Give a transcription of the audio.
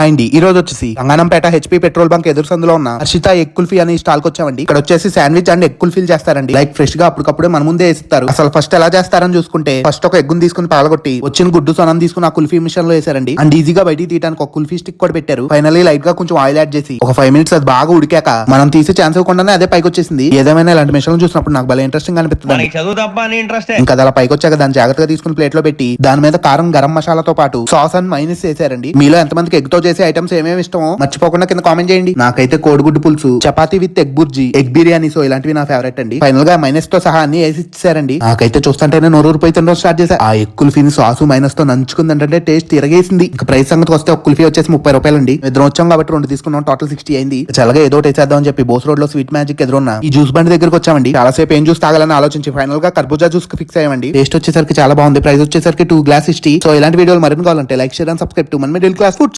Hi అండి, ఈ రోజు వచ్చేసి రంగానంపేట హెచ్పీ పెట్రోల్ బంక్ ఎదురు సందులో ఉన్న హర్షిత ఎగ్ కుల్ఫీ అనే స్టాల్ కి వచ్చామండి. ఇక్కడ వచ్చేసి శాండ్విచ్ అండ్ ఎగ్ కుల్ఫీలు చేస్తారండి. లైక్ ఫ్రెష్ గా అప్పటికప్పుడే మన ముందే వేస్తారు. అసలు ఫస్ట్ ఎలా చేస్తారని చూసుకుంటే ఫస్ట్ ఒక ఎగ్గును తీసుకుని పాలగొట్టి వచ్చిన గుడ్డు సొనం తీసుకుని ఆ కుల్ఫీ మిషన్ లో వేసారండి. అండ్ ఈజీగా బయటికి తీయడానికి ఒక కుల్ఫీ స్టిక్ కూడా పెట్టారు. ఫైనల్లీ లైట్ గా కొంచెం ఆయిల్ యాడ్ చేసి ఒక 5 minutes అది బాగా ఉడికాక మనం తీసే ఛాన్స్ ఇవ్వకుండానే అదే పైకి వచ్చేసింది. ఏదేమైనా ఇలాంటి మిషన్ చూసినప్పుడు నాకు భలే ఇంట్రెస్టింగ్ అనిపిస్తుంది. ఇంకా అలా పైకి వచ్చాక దాన్ని జాగ్రత్తగా తీసుకుని ప్లేట్ లో పెట్టి దాని మీద కారం గరం మసాలాతో పాటు సాస్ అండ్ మైనస్ వేసారండి. మీలో ఎంతమందికి ఎగ్ తో చేసే ఐటమ్స్ ఏమేమి ఇష్టమో మర్చిపోకుండా కింద కామెంట్ చేయండి. నాకైతే కోడిగుడ్డు పులుసు, chapati with egg bhurji, egg biryani so ఇలాంటివి నా ఫేవరెట్ అండి. ఫైనల్ గా మైనస్ తో సహా అన్ని వేసి ఇచ్చారండి. నాకైతే చూస్తుంటేనే నోరూరిపోయి తినడం స్టార్ట్ చేశా. ఆ ఎగ్ కుల్ఫీని సాసు మైనస్ తో నంచుకుందంటే టేస్ట్ తిరగేసింది. ఇంకా ప్రైస్ సంగతికి వస్తే ఒక కుల్ఫీ వచ్చేసి 30 రూపాయలండి. ఇద్దరు వచ్చాం కాబట్టి 2 తీసుకున్నాం, టోటల్ 60 అయింది. చల్లగా ఏదో వేసేద్దాం అని చెప్పి బోస్ రోడ్ లో స్వీట్ మ్యాజిక్ ఎదురున్న ఈ జ్యూస్ బండి దగ్గరకు వచ్చామండి. చాలా సేపు ఏం జ్యూస్ తాగాలని ఆలోచించి ఫైనల్ గా కర్బూజా జ్యూస్ కి ఫిక్స్ అయ్యామండి. టేస్ట్ వచ్చేసరికి చాలా బాగుంది. ప్రైస్ వచ్చేసరికి 2 గ్లాస్ 60. సో ఇలాంటి వీడియోలు మరిన్ని కావాలంటే like, share and subscribe to మన మిడిల్ క్లాస్ ఫుడ్స్.